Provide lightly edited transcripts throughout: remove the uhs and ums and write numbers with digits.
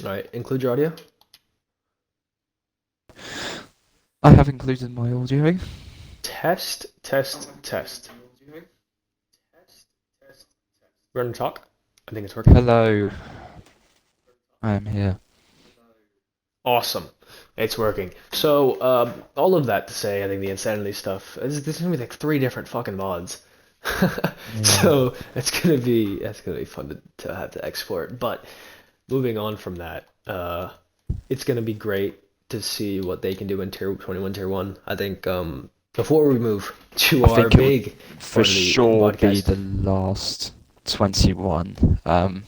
All right, include your audio. I have included my audio. Test, test, test. We're gonna talk. I think it's working. Hello, I am here. Awesome. It's working. So, all of that to say, I think the insanity stuff. There's gonna be like three different fucking mods. Yeah. So that's gonna be fun to have to export. But moving on from that, it's gonna be great to see what they can do in Tier 21, Tier 1. I think before we move to I our think it would big for part of the sure be podcast. the last 21 Oh yeah,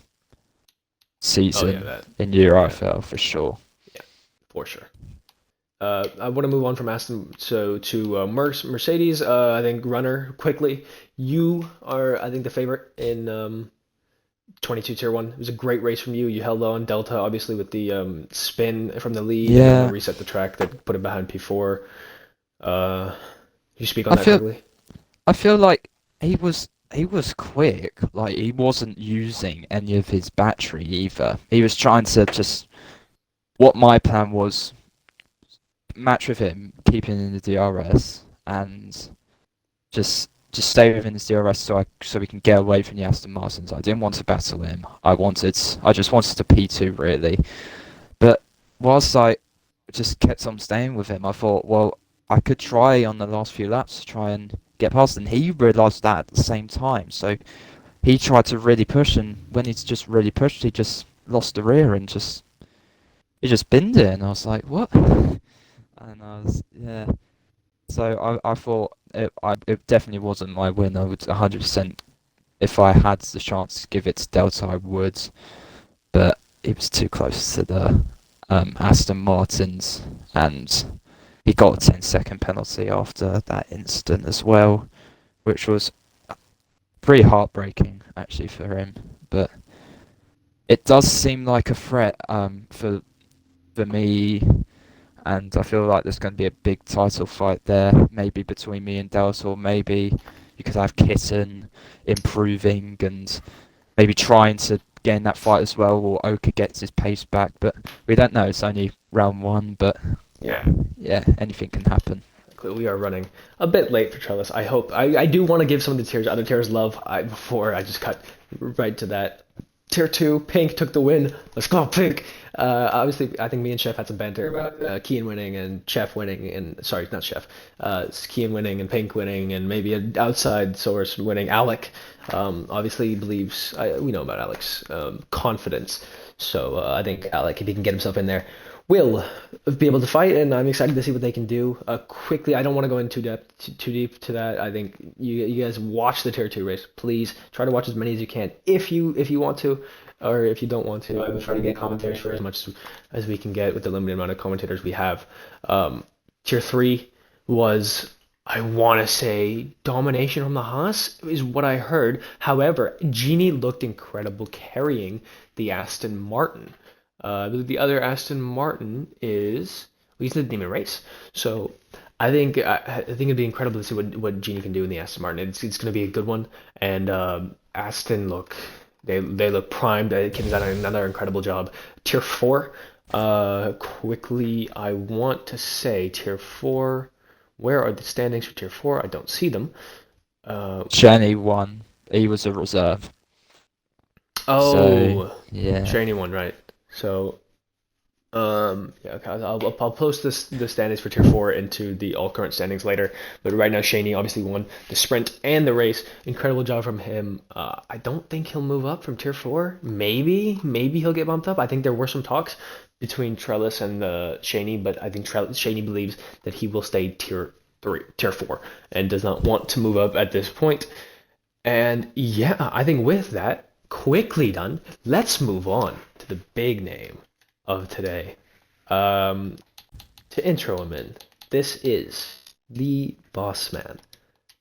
season that. in Yeah, URFL for sure. yeah, for sure. I want to move on from Aston to Mercedes. I think runner quickly. You are, I think, the favorite in 22 Tier 1. It was a great race from you. You held on Delta, obviously, with the spin from the lead and then the Yeah, reset the track that put it behind P4. Uh, you speak on I that feel quickly? I feel like he was quick. Like he wasn't using any of his battery either. He was trying to just what my plan was match with him, keeping in the DRS and just stay within his DRS so we can get away from the Aston Martins. I didn't want to battle him. I just wanted to P2 really. But whilst I just kept on staying with him, I thought, well, I could try on the last few laps to try and get past, and he realised that at the same time. So he tried to really push, and when he's just really pushed, he just lost the rear and just he just binned it, and I was like, what? And I was yeah. So I thought it definitely wasn't my win. I would 100%, if I had the chance to give it to Delta, I would. But it was too close to the Aston Martins, and he got a 10-second penalty after that incident as well, which was pretty heartbreaking actually for him. But it does seem like a threat for me, and I feel like there's going to be a big title fight there, maybe between me and Delta, or maybe you could have Kitten improving and maybe trying to gain that fight as well, or Oka gets his pace back. But we don't know. It's only round one, but Yeah. yeah, anything can happen. We are running a bit late for Trellis. I hope. I do want to give some of the other tiers love. Before I just cut right to that. Tier 2, Pink took the win. Let's go, Pink. Obviously, I think me and Chef had some banter about Kian winning and Chef winning, and sorry, not Chef. Kian winning and Pink winning, and maybe an outside source winning. Alec, obviously, he believes. We know about Alec's confidence. So I think Alec, if he can get himself in there, will be able to fight, and I'm excited to see what they can do. Quickly, I don't want to go into too deep to that. I think you guys watch the Tier 2 race. Please try to watch as many as you can if you want to, or if you don't want to. I will try to get commentaries for as much as we can get with the limited amount of commentators we have. Tier 3 was, I want to say, domination from the Haas is what I heard. However, Genie looked incredible carrying the Aston Martin. I believe the other Aston Martin is, well, he's the Demon Race. So I think it'd be incredible to see what Genie can do in the Aston Martin. It's going to be a good one. And Aston look, they look primed. Kim's done another incredible job. Tier 4, quickly, I want to say Tier 4. Where are the standings for Tier 4? I don't see them. Uh, Jenny won. He was a reserve. So oh, yeah, Shiny one, right. So yeah, okay. I'll post the standings for Tier 4 into the all current standings later. But right now, Shaney obviously won the sprint and the race. Incredible job from him. I don't think he'll move up from Tier 4. Maybe he'll get bumped up. I think there were some talks between Trellis and Shaney, but I think Shaney believes that he will stay Tier 4, and does not want to move up at this point. And yeah, I think with that, quickly done, let's move on to the big name of today. Um, to intro him in, this is the boss man,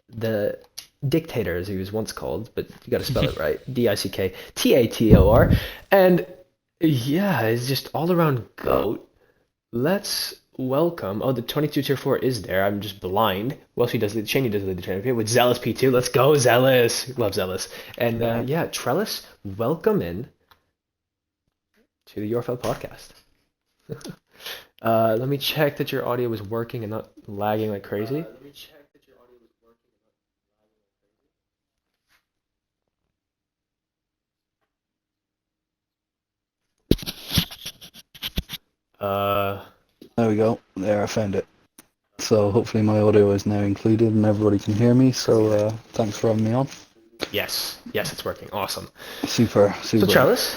the dictator, as he was once called, but you got to spell it right. Dictator, and yeah, it's just all around goat. Let's welcome. Oh, the 22 tier 4 is there. I'm just blind. Well, she does. Cheney does lead the trainer with Zealous P2. Let's go, Zealous. Love Zealous. And yeah, Trellis, welcome in to the URFL podcast. Let me check that your audio is working and not lagging like crazy. Uh, There we go. There, I found it. So hopefully my audio is now included and everybody can hear me. So thanks for having me on. yes, it's working. Awesome. Super. So Trellis,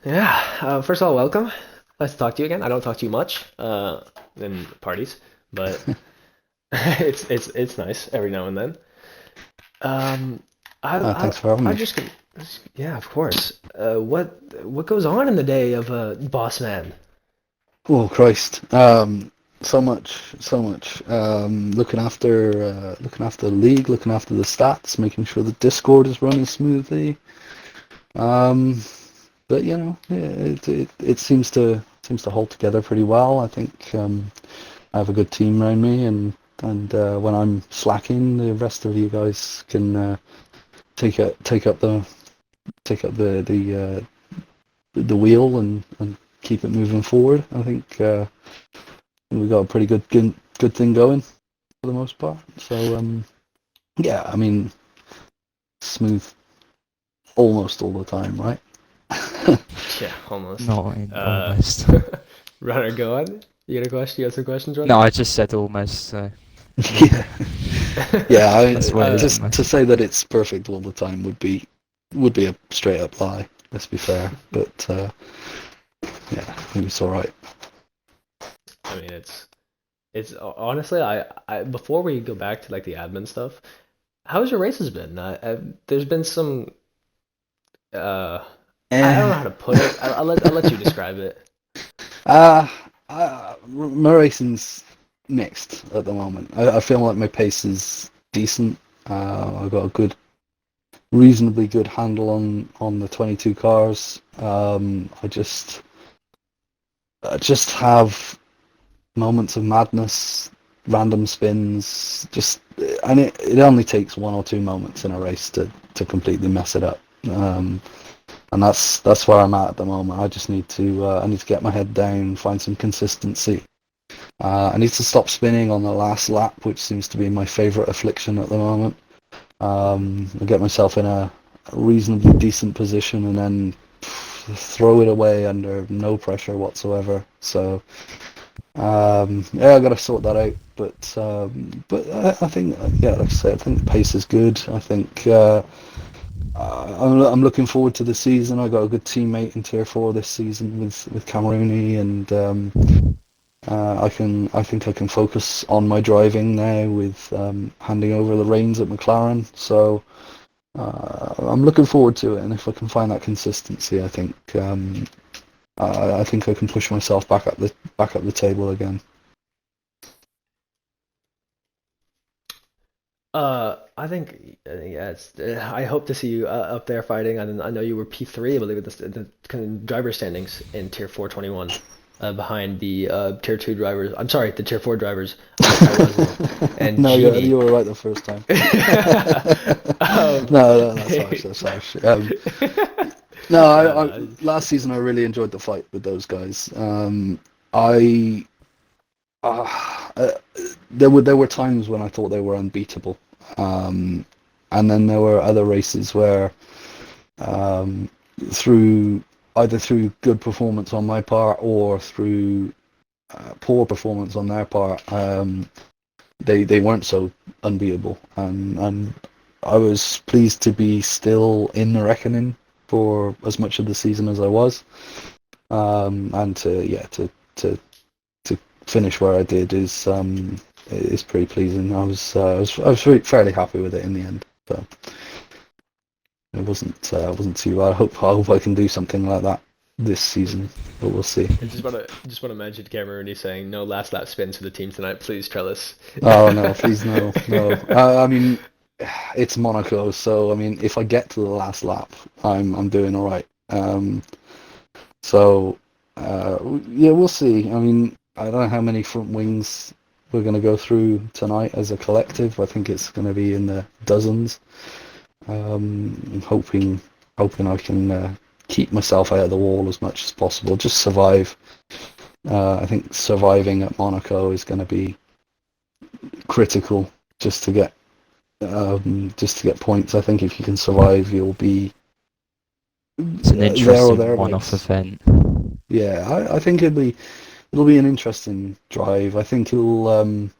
yeah. First of all, welcome. Nice to talk to you again. I don't talk to you much in parties, but it's nice every now and then. Thanks for having me. I'm just gonna, yeah, of course. What goes on in the day of a boss man? Oh Christ. So much. Looking after the league, looking after the stats, making sure the Discord is running smoothly. But you know, yeah, it seems to hold together pretty well. I think I have a good team around me, and when I'm slacking, the rest of you guys can take up the wheel and keep it moving forward. I think we've got a pretty good thing going for the most part. So yeah, I mean, smooth almost all the time, right? Yeah, almost. Not in, almost. Runner, go on. You got a question? You got some questions, Runner? No, I just said almost. So. Yeah. Yeah, That's what it is. to say that it's perfect all the time would be a straight up lie. Let's be fair, but yeah, it's all right. I mean, it's honestly, I before we go back to like the admin stuff, how's your races been? There's been some. I don't know how to put it. I'll let you describe it. My racing's mixed at the moment. I feel like my pace is decent. I've got a reasonably good handle on the 22 cars. I just have moments of madness, random spins, and it only takes one or two moments in a race to completely mess it up. And that's where I'm at the moment. I just need to get my head down, find some consistency. I need to stop spinning on the last lap, which seems to be my favourite affliction at the moment. I get myself in a reasonably decent position and then throw it away under no pressure whatsoever. So yeah, I got to sort that out. But I think, yeah, like I said, I think the pace is good. I think I'm looking forward to the season. I got a good teammate in Tier 4 this season with Camerooni, and I think I can focus on my driving now with handing over the reins at McLaren. So I'm looking forward to it, and if I can find that consistency, I think I think I can push myself back up the table again. I think yeah, I hope to see you up there fighting. I know you were P3, I believe, at the kind of driver standings in Tier 421, behind the Tier 2 drivers. I'm sorry, the Tier 4 drivers. I was and No, Genie. you were right the first time. Um, No, that's harsh. That's harsh. No, I last season I really enjoyed the fight with those guys. I there were times when I thought they were unbeatable, and then there were other races where through good performance on my part or through poor performance on their part, they weren't so unbeatable, and I was pleased to be still in the reckoning for as much of the season as I was, and to finish where I did is pretty pleasing. I was fairly happy with it in the end. So it wasn't too bad. I hope I can do something like that this season, but we'll see. I just want to mention Cameroon saying no last lap spins for the team tonight, please, Trellis. Oh no, please no. I mean, it's Monaco, so I mean, if I get to the last lap, I'm doing all right. So yeah, we'll see. I mean, I don't know how many front wings we're going to go through tonight as a collective. I think it's going to be in the dozens. I'm hoping I can keep myself out of the wall as much as possible. Just survive. I think surviving at Monaco is going to be critical just to get points. I think if you can survive, you'll be It's an there or interesting thereabouts. one-off event. Yeah, I think it'll be an interesting drive. I think it'll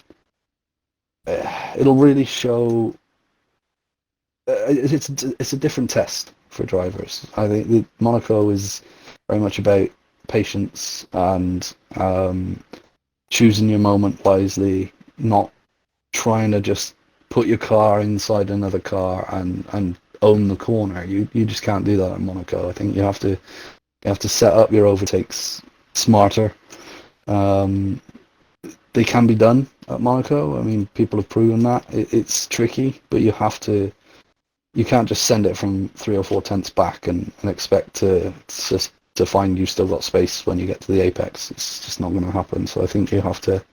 really show. It's a different test for drivers. I think Monaco is very much about patience and choosing your moment wisely, not trying to just put your car inside another car and own the corner. You just can't do that at Monaco. I think you have to set up your overtakes smarter. They can be done at Monaco. I mean, people have proven that. It's tricky, but you can't just send it from 3 or 4 tenths back and expect to find you've still got space when you get to the apex. It's just not going to happen. So I think you have to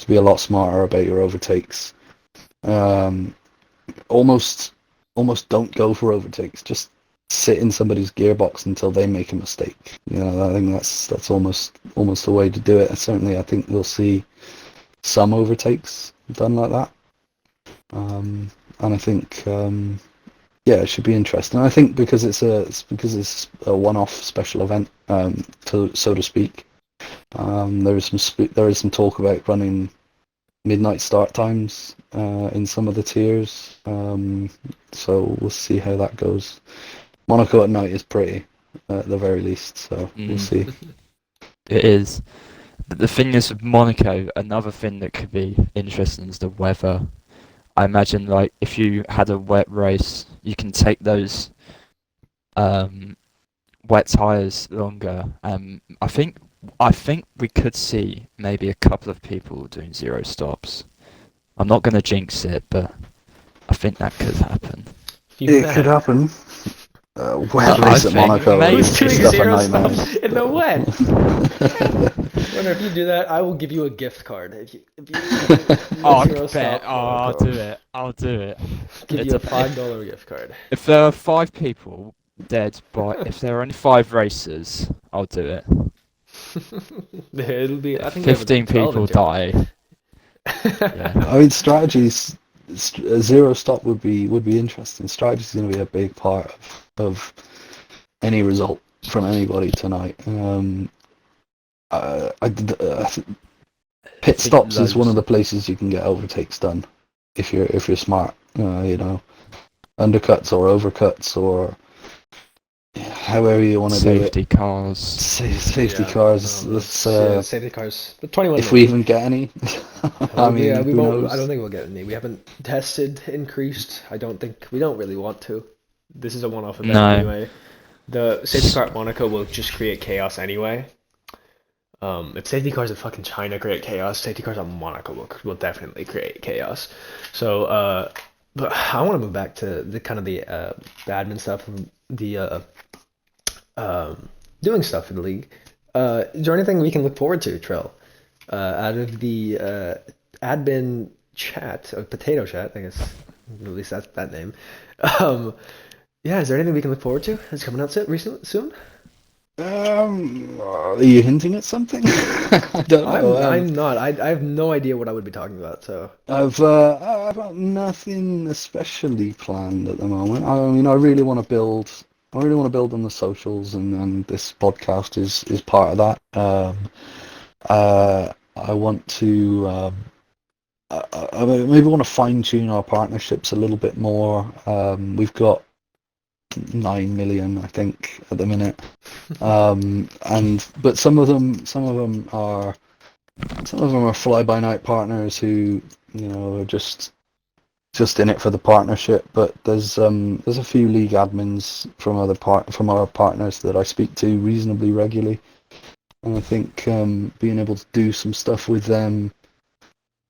be a lot smarter about your overtakes. Almost don't go for overtakes. Just sit in somebody's gearbox until they make a mistake. I think that's almost the way to do it. And certainly, I think we'll see some overtakes done like that. And I think. Yeah, it should be interesting. I think because it's a one-off special event, so to speak. There is some talk about running midnight start times in some of the tiers. So we'll see how that goes. Monaco at night is pretty, at the very least. So we'll see. It is. But the thing is with Monaco, another thing that could be interesting is the weather. I imagine, like, if you had a wet race, you can take those wet tyres longer. I think we could see maybe a couple of people doing 0 stops. I'm not going to jinx it, but I think that could happen. It could happen. Wet race at Monaco Who's doing just 0 a nightmare. stops in the wet? Wonder if you do that, I will give you a gift card. If you I'll zero stop Monaco, I'll do it. give you a $5 gift card. If there are 5 people dead, but if there are only 5 racers, I'll do it. It'll be. I think 15 people die. Yeah. I mean, strategies. A 0 stop would be interesting. Strategy is going to be a big part of any result from anybody tonight. Pit stops is one of the places you can get overtakes done if you're smart. Undercuts or overcuts or however you want to do it. Safety cars. Safety cars. Safety cars. The 21. If we even get any. I mean, we who won't. knows? I don't think we'll get any. We haven't tested increased. I don't think we don't really want to. This is a one-off event anyway. The safety car at Monaco will just create chaos anyway. If safety cars in fucking China create chaos, safety cars at Monaco will definitely create chaos. So, but I want to move back to the kind of the admin stuff and the doing stuff in the league. Is there anything we can look forward to, Trell? Out of the admin chat, or potato chat, I guess, at least that's that name. Yeah, is there anything we can look forward to? Is coming out soon? Are you hinting at something? I don't know. I'm not. I have no idea what I would be talking about. So I've got nothing especially planned at the moment. I mean, I really want to build on the socials, and this podcast is part of that. I want to I maybe want to fine tune our partnerships a little bit more. We've got 9 million, I think, at the minute, but some of them are fly-by-night partners who are just in it for the partnership. But there's a few league admins from our partners that I speak to reasonably regularly, and I think being able to do some stuff with them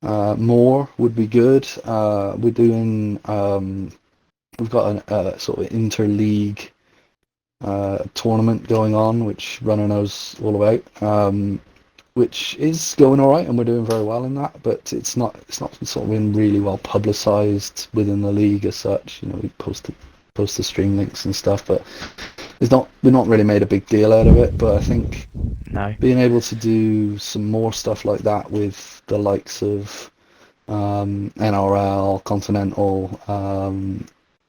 more would be good. We're doing. We've got a sort of inter-league tournament going on, which Runner knows all about, which is going all right, and we're doing very well in that. But it's not sort of been really well publicised within the league as such. We post the stream links and stuff, but we've not really made a big deal out of it, but I think No. being able to do some more stuff like that with the likes of NRL, Continental,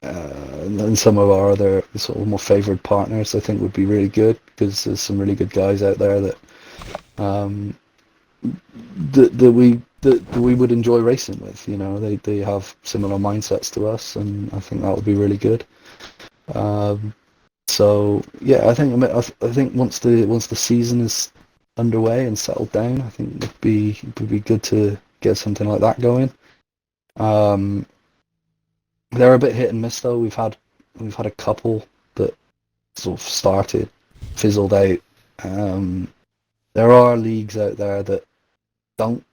and some of our other sort of more favoured partners, I think would be really good, because there's some really good guys out there that um, that we would enjoy racing with. You know, they have similar mindsets to us, and I think that would be really good. Um, so yeah, I think once the season is underway and settled down, I think it would be good to get something like that going. Um, they're a bit hit and miss though. We've had a couple that sort of started, fizzled out. Um, there are leagues out there that don't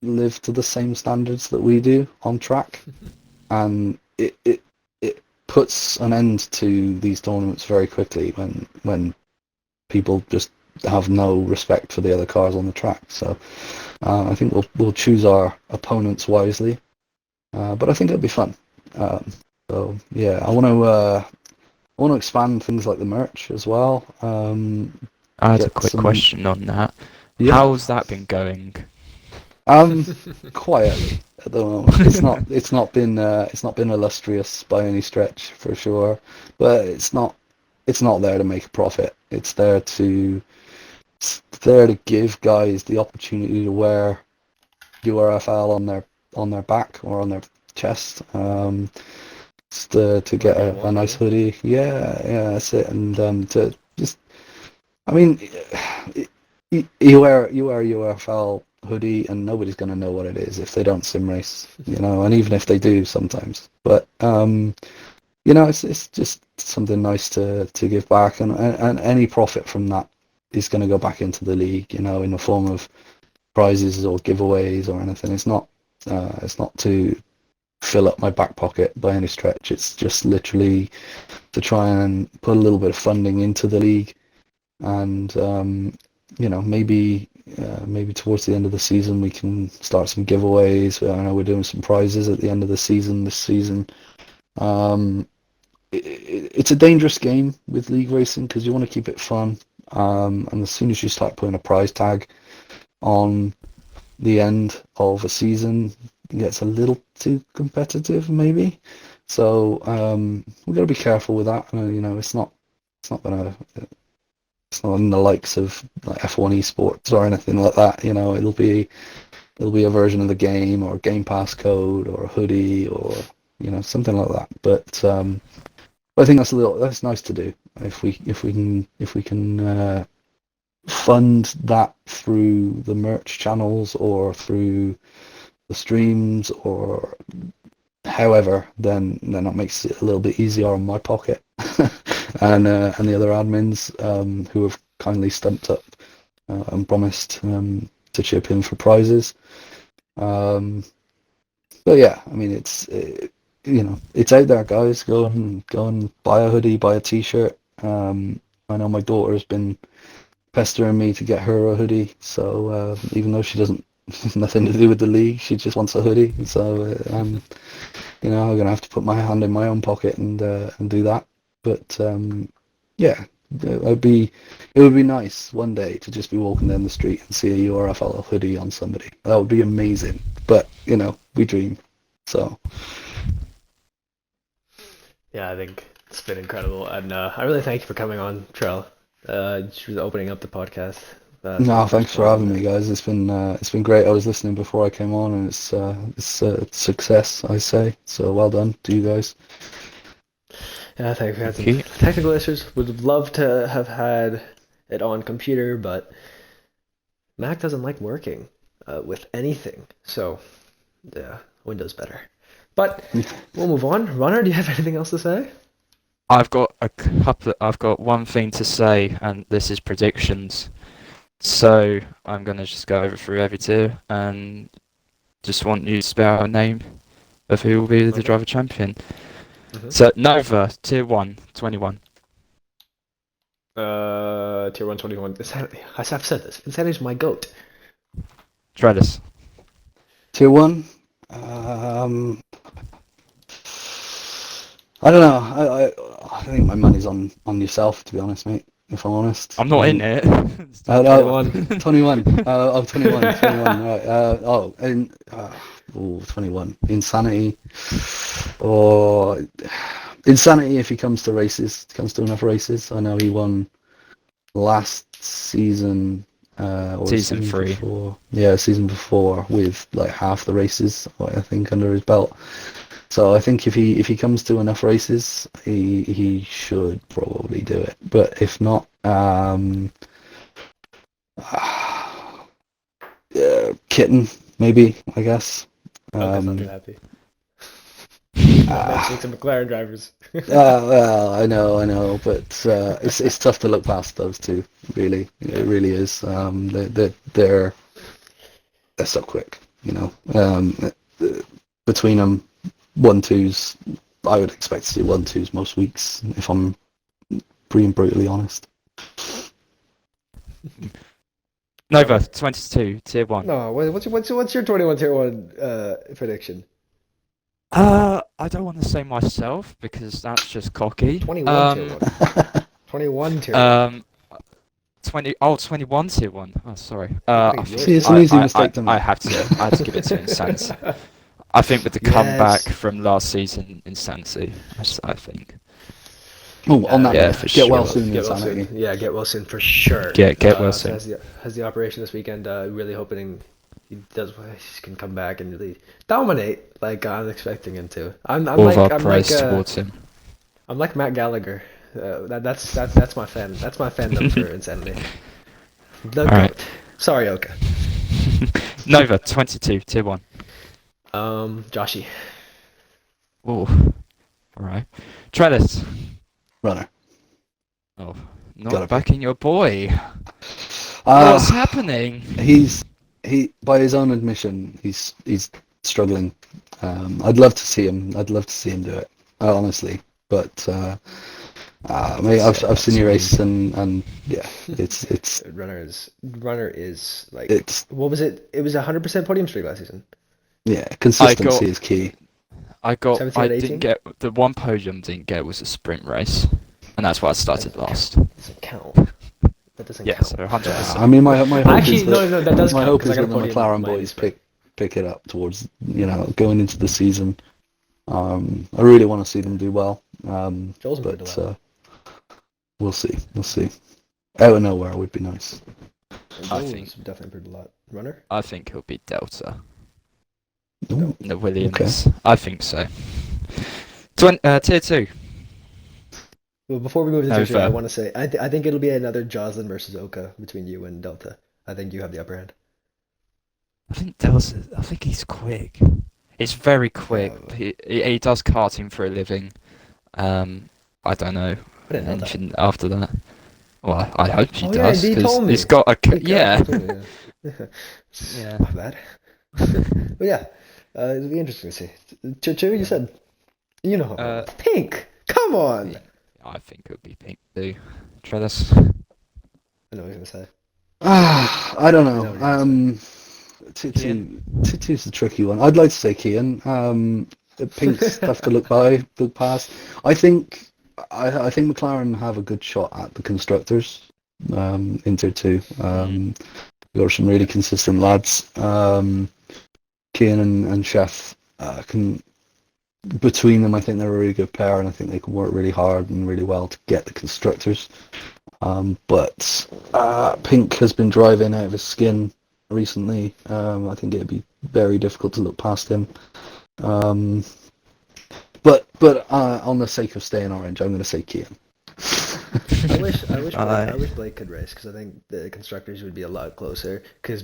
live to the same standards that we do on track, and it puts an end to these tournaments very quickly when people just have no respect for the other cars on the track. So I think we'll choose our opponents wisely, but I think it'll be fun. So yeah, I want to expand things like the merch as well. I had a Get quick some, question on that. yeah. How's that been going? Quietly at the moment. It's not been illustrious by any stretch for sure, but it's not there to make a profit. It's there to give guys the opportunity to wear URFL on their back or on their chest. To get Wherever they a want, nice really. hoodie. Yeah, yeah, that's it. And to just, I mean, you wear a URFL hoodie, and nobody's going to know what it is if they don't sim race, you know. And even if they do, sometimes. But you know, it's just something nice to give back, and any profit from that is going to go back into the league, you know, in the form of prizes or giveaways or anything. It's not to fill up my back pocket by any stretch. It's just literally to try and put a little bit of funding into the league, and you know, maybe towards the end of the season we can start some giveaways. I know we're doing some prizes at the end of the season this season. Um, it's a dangerous game with league racing because you want to keep it fun, and as soon as you start putting a prize tag on the end of a season, it gets a little too competitive maybe. So we've got to be careful with that. You know, it's not gonna it's not in the likes of like F1 esports or anything like that. You know, it'll be a version of the game or a Game Pass code or a hoodie or, you know, something like that. But I think that's nice to do if we can fund that through the merch channels or through the streams or however, then that makes it a little bit easier on my pocket and the other admins who have kindly stumped up and promised to chip in for prizes. Um, but yeah, I mean, you know, it's out there, guys. Go and buy a hoodie, buy a t-shirt. I know my daughter has been pestering me to get her a hoodie, so even though she doesn't nothing to do with the league, she just wants a hoodie. So you know, I'm gonna have to put my hand in my own pocket and do that. But yeah, it would be nice one day to just be walking down the street and see a URFL hoodie on somebody. That would be amazing. But you know, we dream. So Yeah, I think it's been incredible, and I really thank you for coming on, Trell. Just for opening up the podcast for the no, first thanks for one. having me, guys. It's been great. I was listening before I came on, and it's a success, I say. So well done to you guys. Yeah, thanks. We had Thank some you. technical issues. Would love to have had it on computer, but Mac doesn't like working with anything. So yeah, Windows better. But we'll move on. Runner, do you have anything else to say? I've got one thing to say, and this is predictions. So I'm gonna just go over through every tier and just want you to spell a name of who will be the Okay. driver champion. Mm-hmm. So Nova, tier 1, 21. Tier 121. I've said this. Insanity's my goat. Trellis. Tier one. I don't know. I think my money's on yourself, to be honest, mate. If I'm honest. I'm not in it. No, 21. 21. 21. 21. Right. 21. Insanity. Or Insanity if he comes to races, comes to enough races. I know he won last season, or Season 3. before. Yeah, season before with like half the races, I think, under his belt. So I think if he comes to enough races, he should probably do it. But if not, Kitten maybe, I guess. Oka's not too happy. Not mentioning some McLaren drivers. Well, I know, but it's tough to look past those two. Really, it really is. They're so quick, you know. Between them, 1-2s. I would expect to see 1-2s most weeks, if I'm being brutally honest. Nova 22 tier 1. No, what's your 21 tier 1 prediction? I don't want to say myself because that's just cocky. 21 tier 1. 21 tier 1. 21 tier 1. Oh, sorry. See, it's an easy mistake to make. I had to give it to Insanity. I think with the comeback from last season, Insanity. I think. Oh, on that, yeah, note, for get sure. well soon, Get well Insanity. soon. Yeah, get well soon for sure. Get well soon. Has the operation this weekend. Really hoping he can come back and really dominate like I'm expecting him to. I'm All like of our I'm praise like towards him. I'm like Matt Gallagher. That's my fan. That's my fandom for Insanity. The All right. goat. Sorry, Oka. Nova 22 tier 1. Joshy. Oh, all right. Trellis. Runner. Oh, Gotta not backing your boy. Uh, What's happening? He by his own admission, he's struggling. I'd love to see him. I'd love to see him do it, honestly. But mate, I've seen you race, and yeah, it's Runner is like it's what was it? It was 100% podium streak last season. yeah, consistency is key. I 17 out of didn't 18? get the one podium. Didn't get was a sprint race, and that's why I started last. Doesn't count. That doesn't Yeah, count. so 100%. I mean, my hope Actually, is that that does my count, hope 'cause is I got that a the podium McLaren in Miami boys sprint. pick it up towards going into the season. I really want to see them do well. Joel's been But doing well. we'll see. Out of nowhere would be nice. I Joel's think- definitely improved a lot. Runner? I think he'll be Delta. Ooh, The Williams. Okay. I think so. Tier 2. Well, before we move to No, tier 2, I fair. want to say I think it'll be another Jocelyn versus Oka between you and Delta. I think you have the upper hand. I think he's quick. It's very quick. He does karting for a living. I don't know. I didn't know that. Anything after that. Well, I hope he Oh, does. yeah, he 'Cause told me. he's got a yeah. Yeah. My bad. But yeah, it'll be interesting to see. Tier 2, you said? You know. Pink! Come on! I think it'll be Pink too. Trellis. I know what he's going to say. I don't I know what you're know. Two's a tricky one. I'd like to say Kian. Pink's tough to look past. I think McLaren have a good shot at the constructors in tier 2. There are some really consistent lads. Kian and Chef can, between them, I think they're a really good pair, and I think they can work really hard and really well to get the constructors. But Pink has been driving out of his skin recently. I think it'd be very difficult to look past him. But on the sake of staying orange, I'm going to say Kian. I wish Blake could race, because I think the constructors would be a lot closer. Because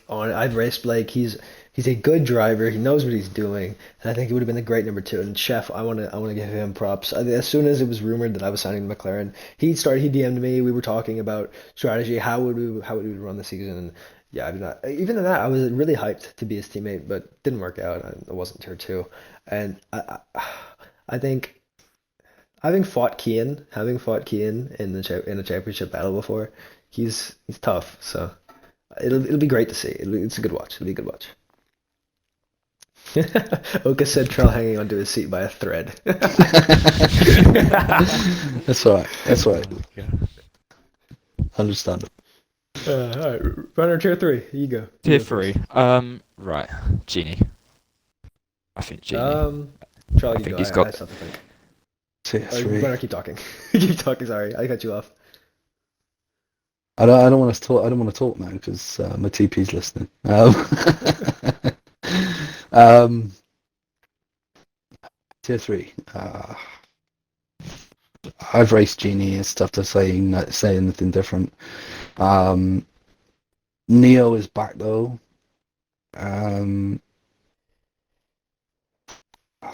I've raced Blake. He's a good driver. He knows what he's doing, and I think he would have been a great number 2. And Chef, I want to give him props. As soon as it was rumored that I was signing McLaren, he DM'd me. We were talking about strategy. How would we run the season? And yeah, I mean, even in that, I was really hyped to be his teammate, but didn't work out. I wasn't tier 2, and I think. Having fought Kian in a championship battle before, he's tough. So it'll be great to see. It's a good watch. It'll be a good watch. Oka said Trell hanging onto his seat by a thread. That's all right. That's all right. Oh, God. Understandable. All right, runner tier 3. You go. Tier You go first. 3. Right. Genie. I think Genie. Trell, I you think go. he's I got. still have to think. Tier Or, 3. runner, keep talking. Keep talking. Sorry, I cut you off. I don't want to talk. I don't want to talk now because my TP's listening. Um, tier 3. I've raced Genie. It's tough to say anything different. Neo is back though. I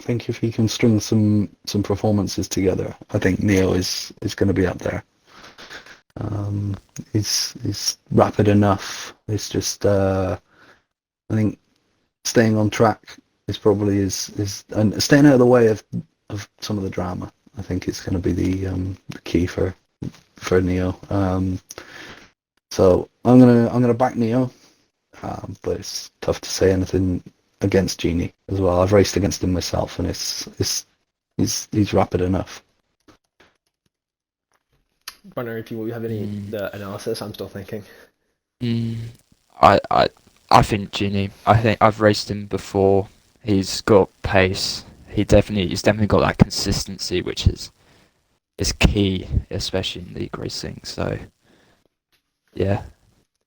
think if he can string some performances together, I think Neo is going to be up there. He's rapid enough. It's just I think staying on track is probably is and staying out of the way of some of the drama. I think it's going to be the key for Neo. So I'm gonna back Neo, but it's tough to say anything against Genie as well. I've raced against him myself, and he's rapid enough. Runner, if you have any analysis, I'm still thinking. I think Genie. I think I've raced him before. He's got pace. He's definitely got that consistency, which is key, especially in league racing. So yeah,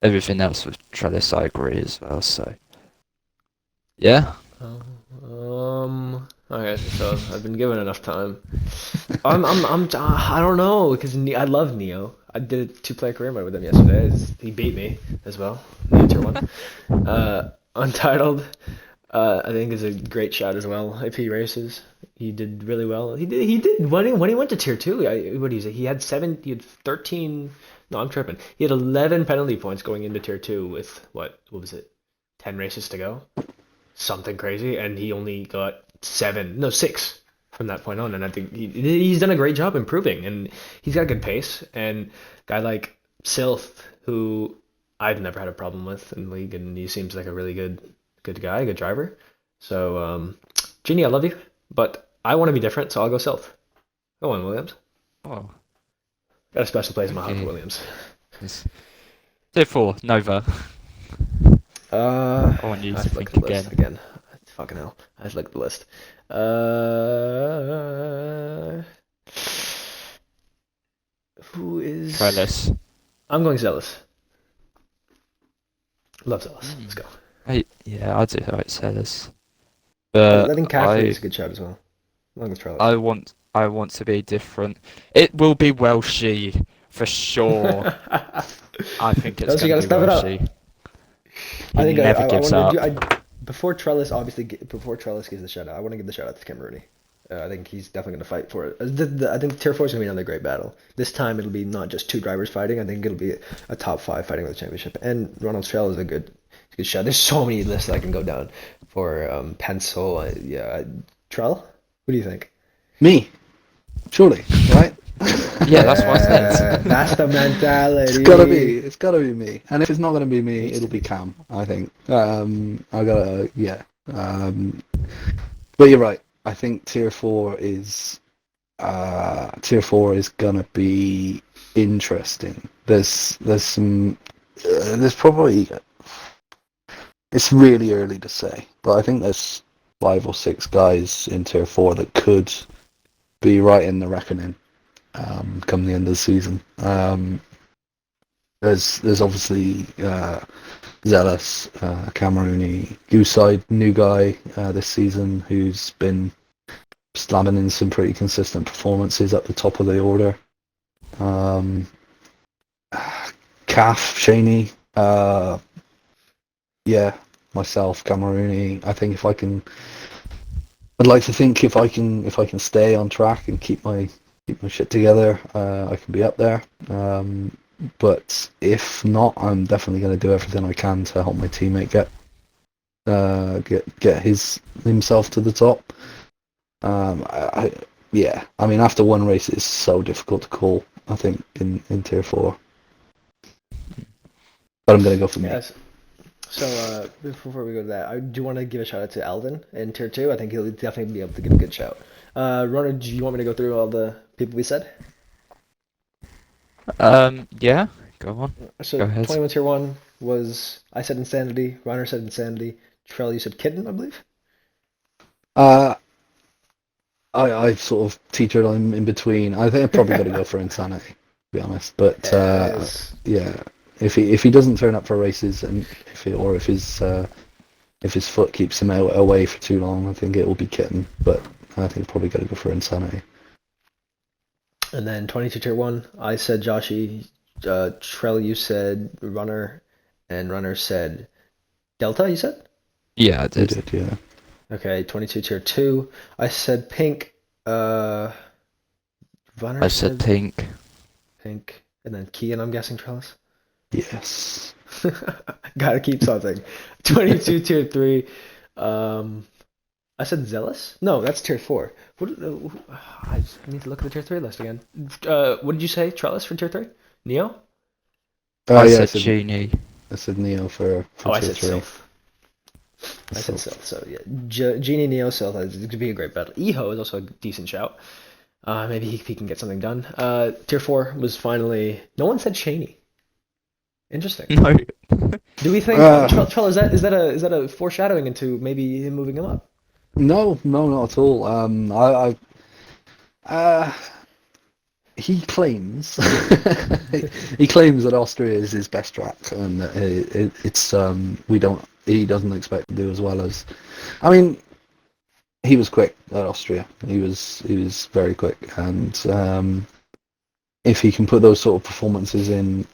everything else with Trellis, I agree as well. So yeah. Okay, so I've been given enough time. I don't know because I love Neo. I did a 2-player career mode with him yesterday. He beat me as well. Neo tier 1. Untitled, I think is a great shot as well. If he races, he did really well. He did when he went to tier 2. What do you say? He had 13. No, I'm tripping. He had 11 penalty points going into tier 2 with what was it? 10 races to go. Something crazy, and he only got 6 from that point on. And I think he's done a great job improving, and he's got good pace. And a guy like Sylph, who I've never had a problem with in league, and he seems like a really good guy, good driver. So, Genie, I love you, but I want to be different, so I'll go Sylph. Go on, Williams. Oh, Got a special place in my heart okay. for Williams. Tier 4, Nova. I I want you have to to look think at the list again. Fucking hell. I have to look at the list. Who is... Trellis. I'm going Zealous. Love Zealous. Let's go. Yeah, I do like Trellis. But I think Caffrey is a good shout as well. Along with Trellis. I want to be different. It will be Welshie for sure. I think it's Also, you going gotta to be step it up. Welshie. I think never I gives want up. to do. Before Trellis, obviously, before Trellis gives the shout out, I want to give the shout out to Kim Rooney. I think he's definitely going to fight for it. I think Tier 4 is going to be another great battle. This time it'll be not just 2 drivers fighting. I think it'll be a top 5 fighting for the championship. And Ronald Trail is a good shout. There's so many lists that I can go down for Pencil. Trell? What do you think? Me, surely, right? Yeah, that's what I said. That's the mentality. It's gotta be me. And if it's not gonna be me, Needs it'll to be be. Cam. I think. But you're right. I think tier 4 is gonna be interesting. There's some there's probably, it's really early to say, but I think there's 5 or 6 guys in tier 4 that could be right in the reckoning come the end of the season. There's obviously Zealous, Camerooni, Gooside, new guy this season who's been slamming in some pretty consistent performances at the top of the order. Calf, Shaney, myself, Camerooni. I think I'd like to think if I can stay on track and keep my shit together, I can be up there. But if not, I'm definitely going to do everything I can to help my teammate get himself to the top. I mean, after one race, it's so difficult to call. I think in tier 4, but I'm going to go for me. Yes. So before we go to that, I do want to give a shout out to Eldon in tier 2. I think he'll definitely be able to give a good shout. Runner, do you want me to go through all the people we said? Yeah, go on. So Go ahead. 21 tier 1 was, I said Insanity, Runner said Insanity, Trell, you said Kitten, I believe? Uh, I sort of teetered on in between. I think I'm probably going to go for Insanity, to be honest. But Yeah, it is. yeah, if he doesn't turn up for races and if his foot keeps him away for too long, I think it will be Kitten. But I think probably got to go for Insanity. And then 22 tier 1, I said Joshy, Trell, you said Runner, and Runner said Delta, you said? Yeah, I You did. did, yeah. Okay, 22 tier 2, I said Pink, Runner I said pink. Pink, and then Kean, I'm guessing Trellis. Yes. Gotta keep something. 22 tier 3, I said Zealous? No, that's tier 4. I just need to look at the tier 3 list again. What did you say, Trellis, for tier 3? Neo? Oh I yeah, said Genie. I said Neo for Oh, I tier said 3. Sylph. I said Sylph, so yeah. Genie, Neo, Sylph, it could be a great battle. Eho is also a decent shout. Maybe he can get something done. Tier 4 was finally... No one said Shaney. Interesting. No. Do we think... Trell, is that a foreshadowing into maybe him moving him up? No, not at all. He claims he claims that Austria is his best track, and it's we don't. He doesn't expect to do as well as. I mean, he was quick at Austria. He was very quick, and if he can put those sort of performances in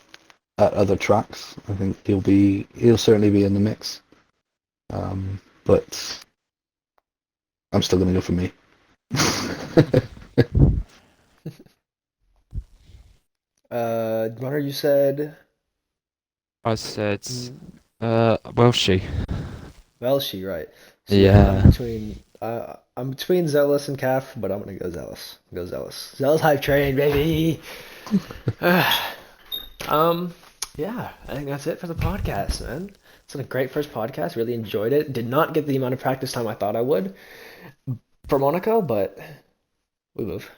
at other tracks, I think he'll certainly be in the mix. But I'm still going to go for me. Runner, you said... I said, Welshie. Welshie, right. So Yeah. I'm between Zealous and Calf, but I'm gonna go Zealous. Go Zealous. Zealous hype train, baby. Yeah, I think that's it for the podcast, man. It's been a great first podcast. Really enjoyed it. Did not get the amount of practice time I thought I would for Monaco, but we live.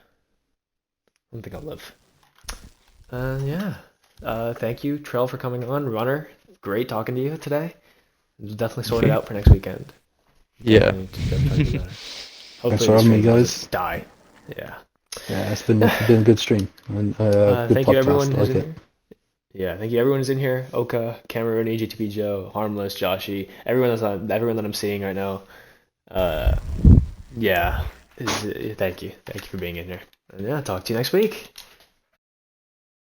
I don't think I'll live. Yeah. Thank you, Trell, for coming on. Runner, great talking to you today. We'll definitely sort it out for next weekend. Yeah. Hopefully Thanks for having me, guys. Die. Yeah. Yeah, it's been a good stream and good Thank you, podcast. everyone I who's like in it. here. Yeah, thank you, everyone who's in here. Oka, Cameroon, EGTP Joe, Harmless, Joshy, everyone that I'm seeing right now. Yeah, thank you for being in here. And yeah, talk to you next week.